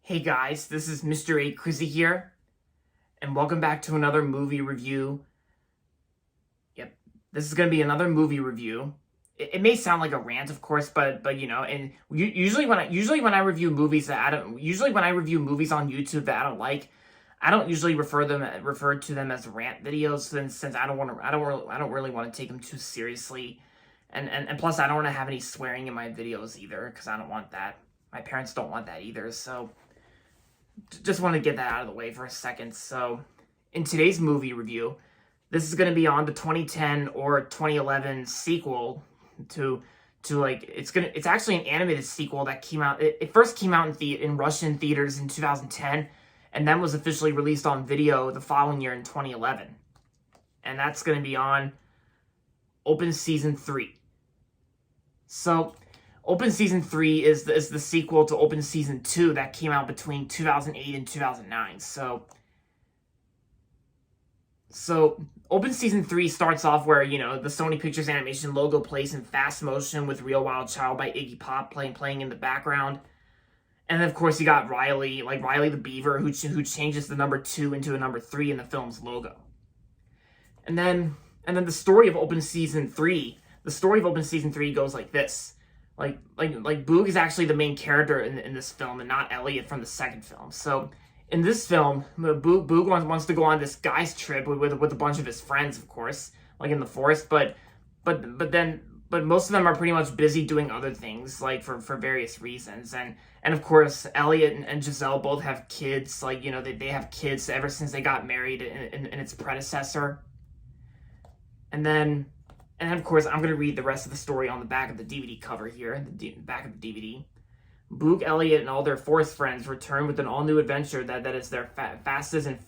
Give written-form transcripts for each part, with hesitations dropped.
Hey guys, this is Mr. A. Crizzy here, and welcome back to another movie review. Yep, this is gonna be another movie review. It may sound like a rant, of course, but you know, and usually when I review movies that I don't usually when I review movies on YouTube that I don't like, I don't usually refer to them as rant videos since I don't really want to take them too seriously, and plus I don't want to have any swearing in my videos either because I don't want that. My parents don't want that either, so. Just want to get that out of the way for a second. So, in today's movie review, this is going to be on the 2010 or 2011 sequel to it's actually an animated sequel that came out. It first came out in Russian theaters in 2010, and then was officially released on video the following year in 2011. And that's going to be on Open Season 3. So, Open Season 3 is the sequel to Open Season 2 that came out between 2008 and 2009. So Open Season 3 starts off where, you know, the Sony Pictures Animation logo plays in fast motion with Real Wild Child by Iggy Pop playing in the background. And then, of course, you got Riley the Beaver, who changes the number 2 into a number 3 in the film's logo. And then the story of Open Season 3 goes like this. Like Boog is actually the main character in this film and not Elliot from the second film. So in this film, Boog wants to go on this guy's trip with a bunch of his friends, of course, like in the forest. But most of them are pretty much busy doing other things, like for various reasons. And of course, Elliot and Giselle both have kids. Like, you know, they have kids ever since they got married in its predecessor. And of course, I'm going to read the rest of the story on the back of the DVD cover here, the back of the DVD. Boog, Elliot, and all their forest friends return with an all-new adventure that is their fastest and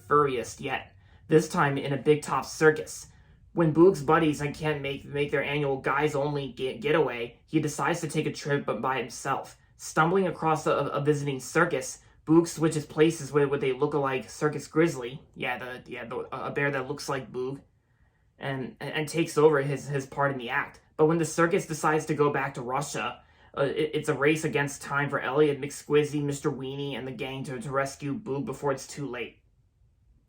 furriest yet, this time in a big top circus. When Boog's buddies can't make their annual guys-only getaway, he decides to take a trip by himself. Stumbling across a visiting circus, Boog switches places with a look-alike Circus Grizzly, a bear that looks like Boog, and takes over his part in the act. But when the circus decides to go back to Russia, it's a race against time for Elliot, McSquizzy, Mr. Weenie, and the gang to rescue Boog before it's too late.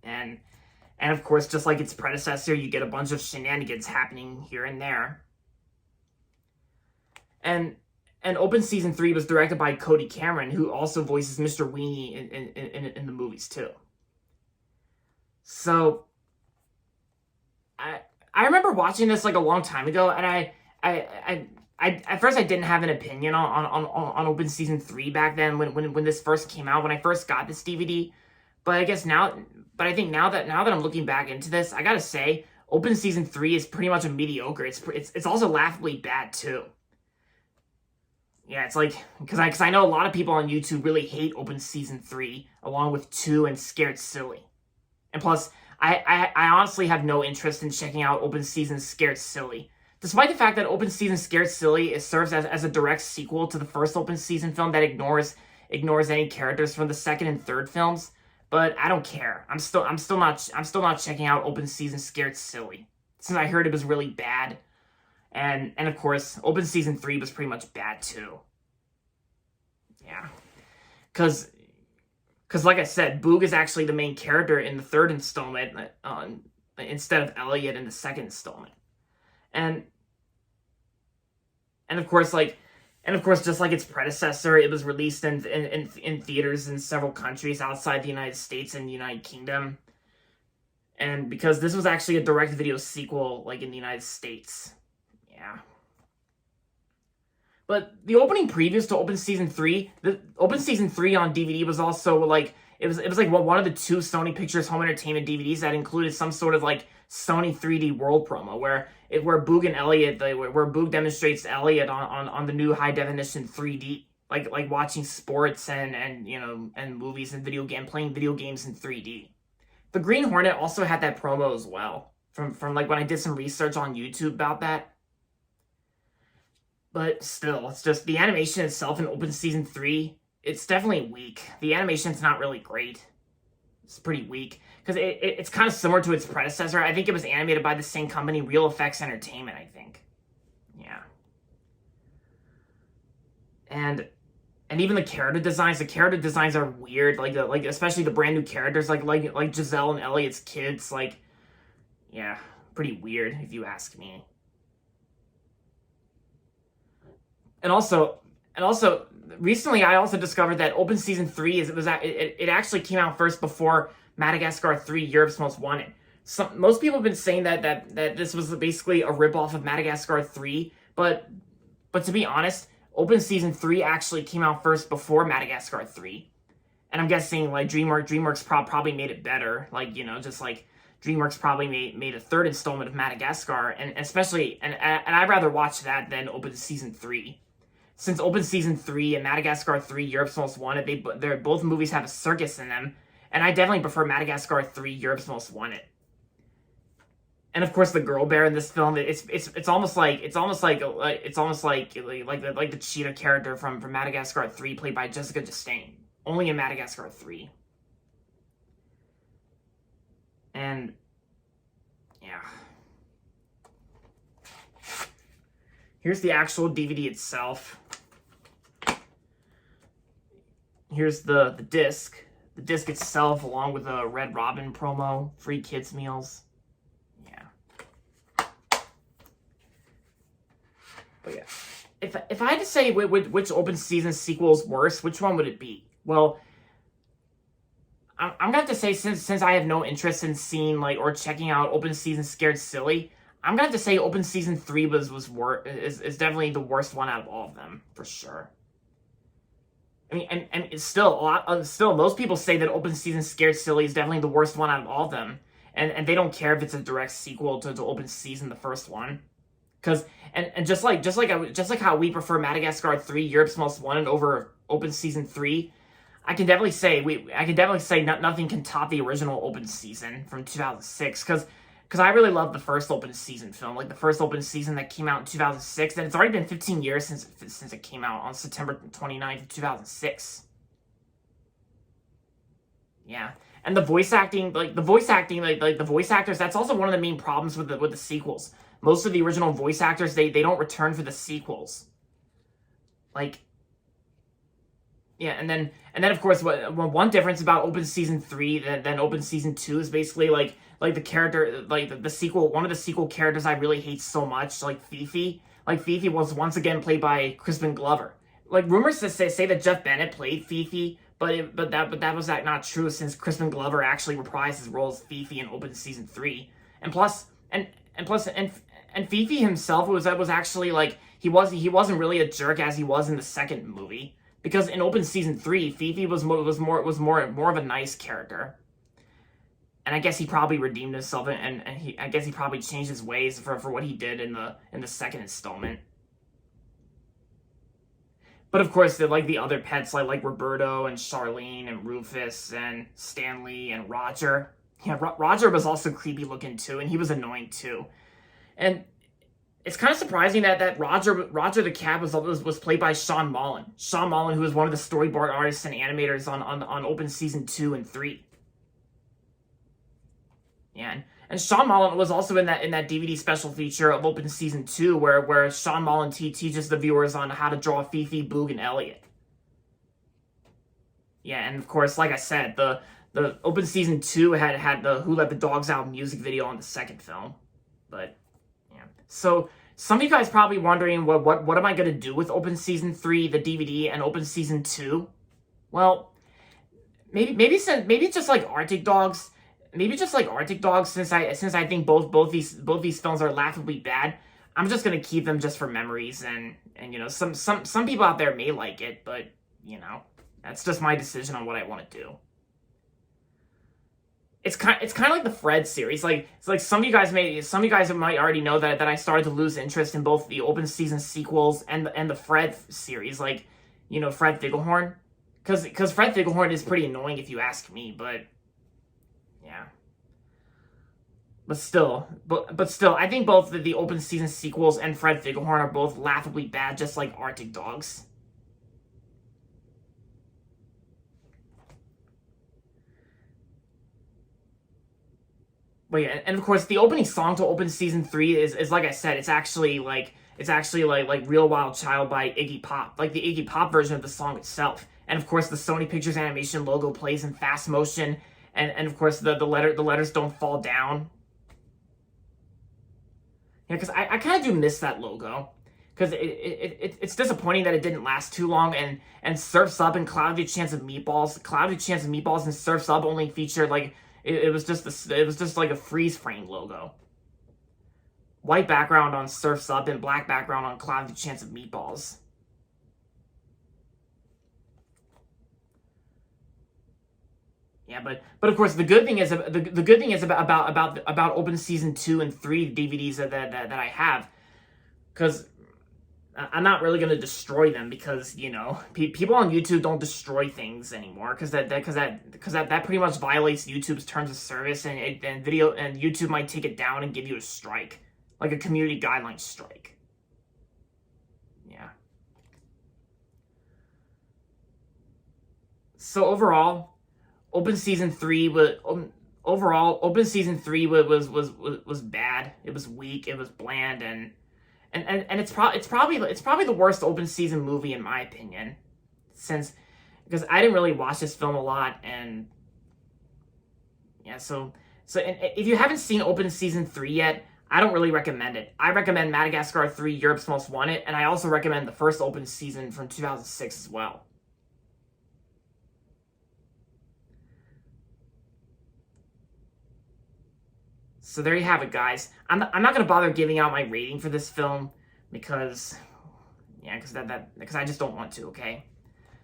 And of course, just like its predecessor, you get a bunch of shenanigans happening here and there. And Open Season 3 was directed by Cody Cameron, who also voices Mr. Weenie in the movies too. So I remember watching this like a long time ago, and I at first I didn't have an opinion on Open Season 3 back then when this first came out, when I first got this DVD. But I think now that I'm looking back into this, I gotta say Open Season 3 is pretty much a mediocre. It's also laughably bad too. Yeah, it's like because I know a lot of people on YouTube really hate Open Season 3 along with 2 and Scared Silly, and plus. I honestly have no interest in checking out Open Season Scared Silly. Despite the fact that Open Season Scared Silly serves as a direct sequel to the first Open Season film that ignores any characters from the second and third films, but I don't care. I'm still not checking out Open Season Scared Silly since I heard it was really bad. And of course, Open Season 3 was pretty much bad too. Yeah. Because, like I said, Boog is actually the main character in the third installment instead of Elliot in the second installment. And of course, just like its predecessor, it was released in theaters in several countries outside the United States and the United Kingdom. And because this was actually a direct-to-video sequel, like in the United States. Yeah. But the opening previews to Open Season 3, the Open Season 3 on DVD was also like it was like one of the 2 Sony Pictures Home Entertainment DVDs that included some sort of like Sony 3D World promo where Boog and Elliot where Boog demonstrates Elliot on the new high definition 3D, like watching sports and you know and movies and playing video games in 3D. The Green Hornet also had that promo as well from like when I did some research on YouTube about that. But still, it's just the animation itself in Open Season 3, it's definitely weak. The animation's not really great. It's pretty weak. Because it's kind of similar to its predecessor. I think it was animated by the same company, Real Effects Entertainment, I think. Yeah. And and even the character designs are weird. Like especially the brand new characters, like Giselle and Elliot's kids. Like, yeah, pretty weird if you ask me. And also, recently I also discovered that Open Season 3 it actually came out first before Madagascar 3: Europe's Most Wanted. Most people have been saying that this was basically a ripoff of Madagascar 3, but to be honest, Open Season 3 actually came out first before Madagascar 3. And I'm guessing like DreamWorks probably made it better. Like, just like DreamWorks probably made a third installment of Madagascar, and especially and I'd rather watch that than Open Season 3. Since Open Season 3 and Madagascar 3: Europe's Most Wanted, they're both movies have a circus in them, and I definitely prefer Madagascar 3: Europe's Most Wanted. And of course, the girl bear in this film, it's almost like the cheetah character from Madagascar 3, played by Jessica Chastain, only in Madagascar 3. And yeah, here's the actual DVD itself. Here's the disc. The disc itself, along with a Red Robin promo, free kids meals. Yeah. But yeah, if I had to say which Open Season sequel is worse, which one would it be? Well, I'm gonna have to say, since I have no interest in seeing or checking out Open Season Scared Silly, I'm gonna have to say Open Season 3 is definitely the worst one out of all of them, for sure. I mean, and it's still most people say that Open Season Scared Silly is definitely the worst one out of all of them, and they don't care if it's a direct sequel to Open Season, the first one, because just like how we prefer Madagascar 3: Europe's Most Wanted over Open Season 3, I can definitely say nothing can top the original Open Season from 2006, because I really love the first Open Season film, like the first Open Season that came out in 2006, and it's already been 15 years since it came out on September 29th, 2006. Yeah, and the voice acting, like the voice actors, that's also one of the main problems with the sequels. Most of the original voice actors, they don't return for the sequels. Like, yeah, and then of course, one difference about Open Season 3 than Open Season 2 is basically like the character, like the sequel, one of the sequel characters I really hate so much, like Fifi. Like, Fifi was once again played by Crispin Glover. Like, rumors say that Jeff Bennett played Fifi, but that was not true, since Crispin Glover actually reprised his role as Fifi in Open Season 3. And Fifi himself was actually like, he wasn't really a jerk as he was in the second movie, because in Open Season 3, Fifi was more of a nice character. And I guess he probably redeemed himself, and I guess he probably changed his ways for what he did in the second installment. But of course, like the other pets, like Roberto and Charlene and Rufus and Stanley and Roger. Yeah, Roger was also creepy looking too, and he was annoying too. And it's kind of surprising that Roger the cat was played by Sean Mullen. Sean Mullen, who was one of the storyboard artists and animators on Open Season 2 and 3. Yeah, and Sean Mullen was also in that DVD special feature of Open Season 2, where Sean Mullen teaches the viewers on how to draw Fifi, Boog, and Elliot. Yeah, and of course, like I said, the Open Season 2 had the Who Let the Dogs Out music video on the second film. But yeah, so some of you guys probably wondering what am I gonna do with Open Season 3, the DVD, and Open Season 2? Well, maybe just like Arctic Dogs. Maybe just like Arctic Dogs, since I think both these films are laughably bad. I'm just gonna keep them just for memories, and some people out there may like it, but that's just my decision on what I want to do. It's kind of like the Fred series. Like, it's like some of you guys might already know that I started to lose interest in both the Open Season sequels and the Fred series. Like, Fred Figglehorn, because Fred Figglehorn is pretty annoying if you ask me, but. Yeah. But still, I think both the Open Season sequels and Fred Figglehorn are both laughably bad, just like Arctic Dogs. But yeah, and of course, the opening song to Open Season 3 is like I said, it's actually It's actually like Real Wild Child by Iggy Pop, like the Iggy Pop version of the song itself. And of course, the Sony Pictures Animation logo plays in fast motion, and of course the letters don't fall down. Yeah, because I kind of do miss that logo. Because it's disappointing that it didn't last too long, and Surf's Up and Cloudy Chance of Meatballs and Surf's Up only featured like it was just like a freeze frame logo. White background on Surf's Up and black background on Cloudy Chance of Meatballs. Yeah, but of course the good thing is the good thing is about Open Season 2 and 3 DVDs that I have, because I'm not really gonna destroy them, because you know people on YouTube don't destroy things anymore, because that pretty much violates YouTube's terms of service, and YouTube might take it down and give you a strike, like a community guideline strike. Yeah. So overall, Open Season 3 was bad. It was weak. It was bland, and it's probably the worst open season movie in my opinion, because I didn't really watch this film a lot, and yeah, so and if you haven't seen Open Season 3 yet, I don't really recommend it. I recommend Madagascar 3: Europe's Most Wanted, and I also recommend the first open season from 2006 as well. So there you have it, guys. I'm not going to bother giving out my rating for this film, because because I just don't want to, okay?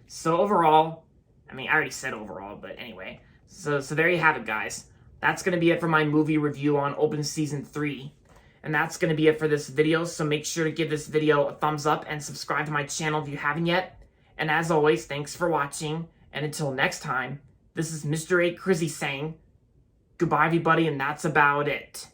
So overall, I mean, I already said overall, but anyway. So there you have it, guys. That's going to be it for my movie review on Open Season 3. And that's going to be it for this video, so make sure to give this video a thumbs up and subscribe to my channel if you haven't yet. And as always, thanks for watching, and until next time, this is Mr. 8 Crizzy saying, goodbye, everybody, and that's about it.